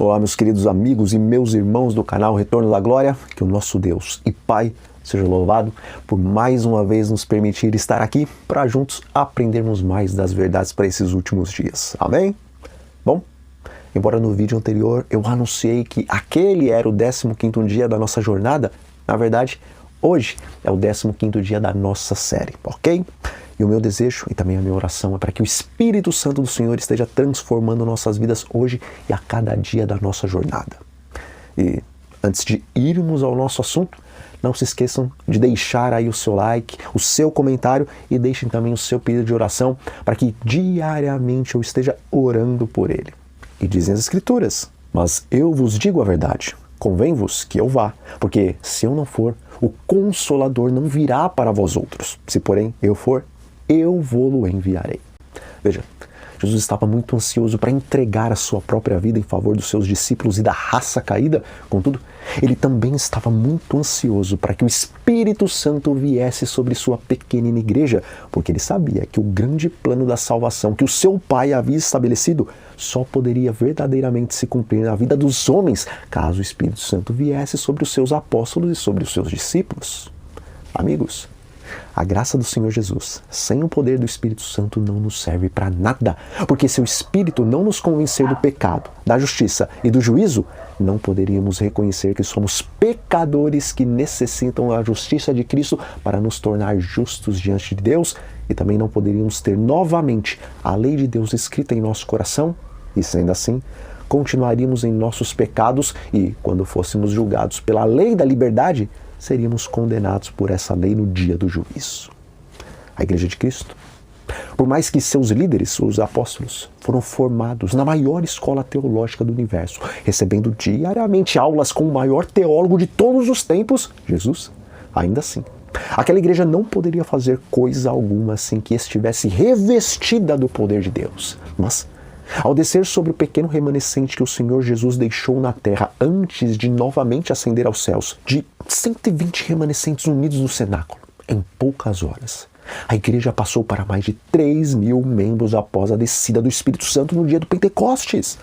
Olá, meus queridos amigos e meus irmãos do canal Retorno da Glória, que o nosso Deus e Pai seja louvado por mais uma vez nos permitir estar aqui para juntos aprendermos mais das verdades para esses últimos dias. Amém? Bom, embora no vídeo anterior eu anunciei que aquele era o 15º dia da nossa jornada, na verdade, hoje é o 15º dia da nossa série, ok? E o meu desejo e também a minha oração é para que o Espírito Santo do Senhor esteja transformando nossas vidas hoje e a cada dia da nossa jornada. E antes de irmos ao nosso assunto, não se esqueçam de deixar aí o seu like, o seu comentário e deixem também o seu pedido de oração para que diariamente eu esteja orando por ele. E dizem as Escrituras, mas eu vos digo a verdade, convém-vos que eu vá, porque se eu não for, o Consolador não virá para vós outros. Se porém eu for, eu vou-lo enviarei. Veja, Jesus estava muito ansioso para entregar a sua própria vida em favor dos seus discípulos e da raça caída. Contudo, ele também estava muito ansioso para que o Espírito Santo viesse sobre sua pequenina igreja, porque ele sabia que o grande plano da salvação que o seu Pai havia estabelecido só poderia verdadeiramente se cumprir na vida dos homens, caso o Espírito Santo viesse sobre os seus apóstolos e sobre os seus discípulos. Amigos, a graça do Senhor Jesus, sem o poder do Espírito Santo, não nos serve para nada, porque se o Espírito não nos convencer do pecado, da justiça e do juízo, não poderíamos reconhecer que somos pecadores que necessitam da justiça de Cristo para nos tornar justos diante de Deus, e também não poderíamos ter novamente a lei de Deus escrita em nosso coração, e sendo assim, continuaríamos em nossos pecados e, quando fôssemos julgados pela lei da liberdade, seríamos condenados por essa lei no dia do juízo. A Igreja de Cristo, por mais que seus líderes, os apóstolos, foram formados na maior escola teológica do universo, recebendo diariamente aulas com o maior teólogo de todos os tempos, Jesus, ainda assim, aquela igreja não poderia fazer coisa alguma sem que estivesse revestida do poder de Deus. Mas, ao descer sobre o pequeno remanescente que o Senhor Jesus deixou na terra antes de novamente ascender aos céus, de 120 remanescentes unidos no cenáculo, em poucas horas, a igreja passou para mais de 3.000 membros após a descida do Espírito Santo no dia do Pentecostes.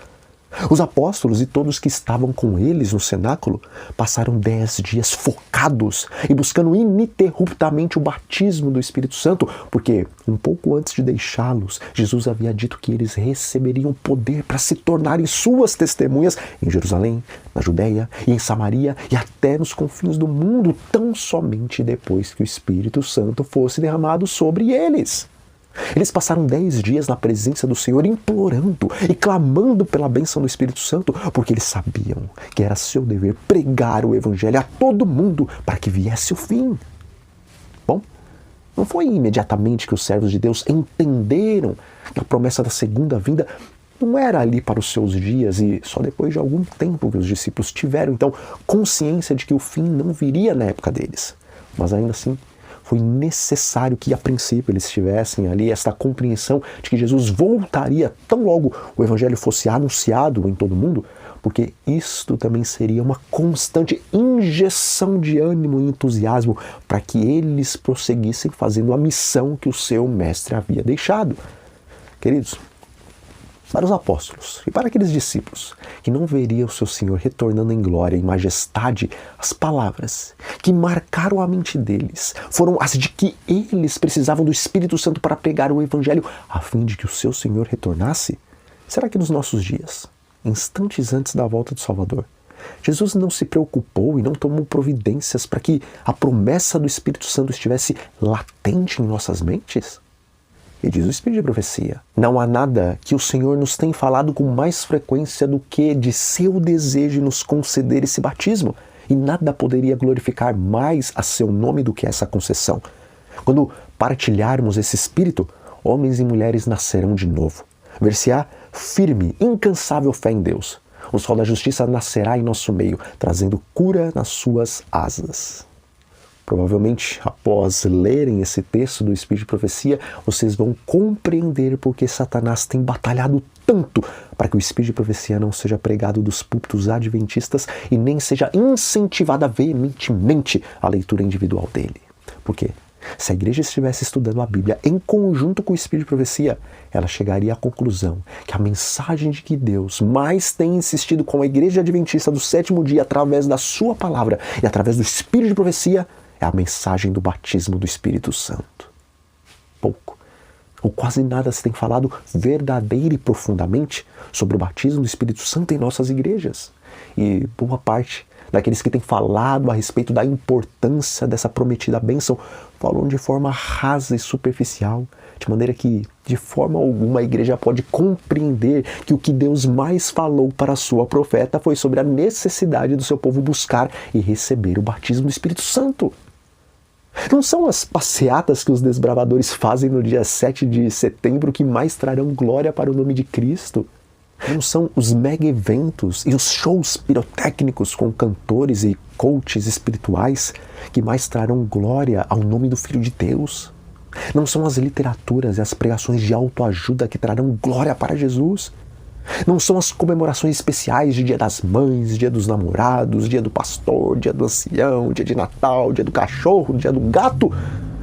Os apóstolos e todos que estavam com eles no cenáculo passaram 10 dias focados e buscando ininterruptamente o batismo do Espírito Santo, porque um pouco antes de deixá-los, Jesus havia dito que eles receberiam poder para se tornarem suas testemunhas em Jerusalém, na Judéia e em Samaria e até nos confins do mundo, tão somente depois que o Espírito Santo fosse derramado sobre eles. Eles passaram 10 dias na presença do Senhor implorando e clamando pela bênção do Espírito Santo, porque eles sabiam que era seu dever pregar o Evangelho a todo mundo para que viesse o fim. Bom, não foi imediatamente que os servos de Deus entenderam que a promessa da segunda vinda não era ali para os seus dias e só depois de algum tempo que os discípulos tiveram, então, consciência de que o fim não viria na época deles. Mas ainda assim, foi necessário que a princípio eles tivessem ali esta compreensão de que Jesus voltaria tão logo o Evangelho fosse anunciado em todo o mundo, porque isto também seria uma constante injeção de ânimo e entusiasmo para que eles prosseguissem fazendo a missão que o seu mestre havia deixado. Queridos, para os apóstolos e para aqueles discípulos que não veriam o seu Senhor retornando em glória e majestade, as palavras que marcaram a mente deles foram as de que eles precisavam do Espírito Santo para pregar o Evangelho a fim de que o seu Senhor retornasse. Será que nos nossos dias, instantes antes da volta do Salvador, Jesus não se preocupou e não tomou providências para que a promessa do Espírito Santo estivesse latente em nossas mentes? E diz o Espírito de Profecia, não há nada que o Senhor nos tenha falado com mais frequência do que de seu desejo de nos conceder esse batismo, e nada poderia glorificar mais a seu nome do que essa concessão. Quando partilharmos esse Espírito, homens e mulheres nascerão de novo. Ver-se-á firme, incansável fé em Deus. O sol da justiça nascerá em nosso meio, trazendo cura nas suas asas. Provavelmente, após lerem esse texto do Espírito de Profecia, vocês vão compreender por que Satanás tem batalhado tanto para que o Espírito de Profecia não seja pregado dos púlpitos adventistas e nem seja incentivada veementemente a leitura individual dele. Porque Se a igreja estivesse estudando a Bíblia em conjunto com o Espírito de Profecia, ela chegaria à conclusão que a mensagem de que Deus mais tem insistido com a Igreja Adventista do sétimo dia através da sua palavra e através do Espírito de Profecia é a mensagem do batismo do Espírito Santo. Pouco ou quase nada se tem falado verdadeira e profundamente sobre o batismo do Espírito Santo em nossas igrejas. E boa parte daqueles que têm falado a respeito da importância dessa prometida bênção falam de forma rasa e superficial, de maneira que, de forma alguma, a igreja pode compreender que o que Deus mais falou para a sua profeta foi sobre a necessidade do seu povo buscar e receber o batismo do Espírito Santo. Não são as passeatas que os desbravadores fazem no dia 7 de setembro que mais trarão glória para o nome de Cristo. Não são os mega eventos e os shows pirotécnicos com cantores e coaches espirituais que mais trarão glória ao nome do Filho de Deus. Não são as literaturas e as pregações de autoajuda que trarão glória para Jesus. Não são as comemorações especiais de Dia das Mães, Dia dos Namorados, Dia do Pastor, Dia do Ancião, Dia de Natal, Dia do Cachorro, Dia do Gato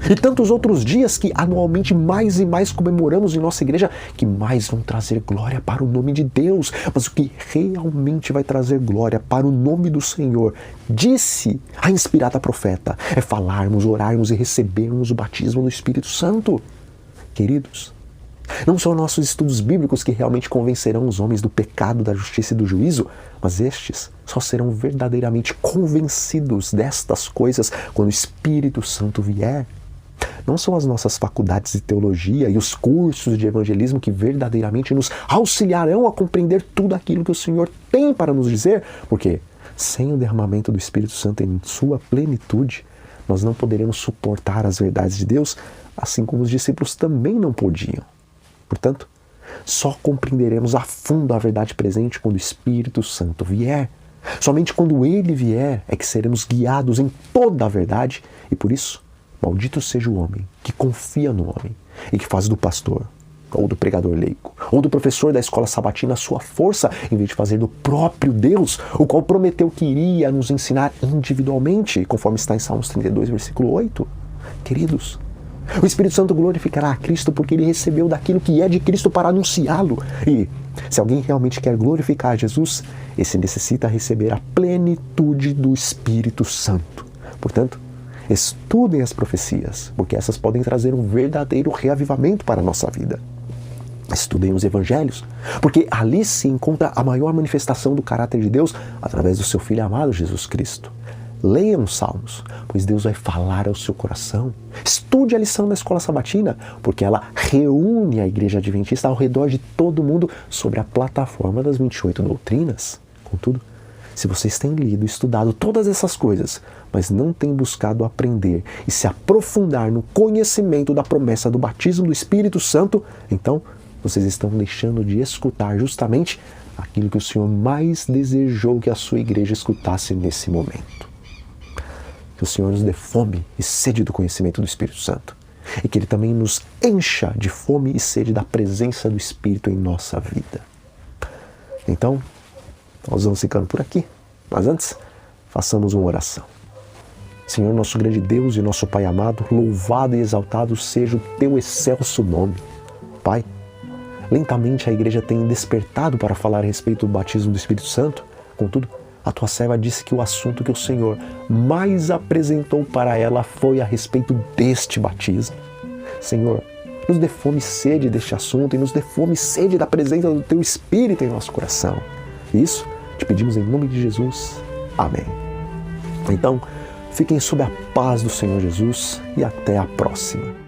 e tantos outros dias que anualmente mais e mais comemoramos em nossa igreja que mais vão trazer glória para o nome de Deus. Mas o que realmente vai trazer glória para o nome do Senhor, disse a inspirada profeta, é falarmos, orarmos e recebermos o batismo do Espírito Santo. Queridos, não são nossos estudos bíblicos que realmente convencerão os homens do pecado, da justiça e do juízo, mas estes só serão verdadeiramente convencidos destas coisas quando o Espírito Santo vier. Não são as nossas faculdades de teologia e os cursos de evangelismo que verdadeiramente nos auxiliarão a compreender tudo aquilo que o Senhor tem para nos dizer, porque sem o derramamento do Espírito Santo em sua plenitude, nós não poderemos suportar as verdades de Deus, assim como os discípulos também não podiam. Portanto, só compreenderemos a fundo a verdade presente quando o Espírito Santo vier. Somente quando Ele vier é que seremos guiados em toda a verdade e por isso, maldito seja o homem que confia no homem e que faz do pastor, ou do pregador leigo, ou do professor da escola sabatina a sua força em vez de fazer do próprio Deus, o qual prometeu que iria nos ensinar individualmente, conforme está em Salmos 32, versículo 8. Queridos, o Espírito Santo glorificará a Cristo porque ele recebeu daquilo que é de Cristo para anunciá-lo. E se alguém realmente quer glorificar a Jesus, esse necessita receber a plenitude do Espírito Santo. Portanto, estudem as profecias, porque essas podem trazer um verdadeiro reavivamento para a nossa vida. Estudem os evangelhos, porque ali se encontra a maior manifestação do caráter de Deus através do seu Filho amado Jesus Cristo. Leiam os Salmos, pois Deus vai falar ao seu coração. Estude a lição da escola sabatina, porque ela reúne a igreja adventista ao redor de todo mundo sobre a plataforma das 28 doutrinas. Contudo, se vocês têm lido e estudado todas essas coisas, mas não têm buscado aprender e se aprofundar no conhecimento da promessa do batismo do Espírito Santo, então vocês estão deixando de escutar justamente aquilo que o Senhor mais desejou que a sua igreja escutasse nesse momento. Que o Senhor nos dê fome e sede do conhecimento do Espírito Santo. E que Ele também nos encha de fome e sede da presença do Espírito em nossa vida. Então, nós vamos ficando por aqui. Mas antes, façamos uma oração. Senhor, nosso grande Deus e nosso Pai amado, louvado e exaltado seja o Teu excelso nome. Pai, lentamente a igreja tem despertado para falar a respeito do batismo do Espírito Santo. Contudo, a tua serva disse que o assunto que o Senhor mais apresentou para ela foi a respeito deste batismo. Senhor, nos dê fome e sede deste assunto e nos dê fome e sede da presença do Teu Espírito em nosso coração. Isso te pedimos em nome de Jesus. Amém. Então, fiquem sob a paz do Senhor Jesus e até a próxima.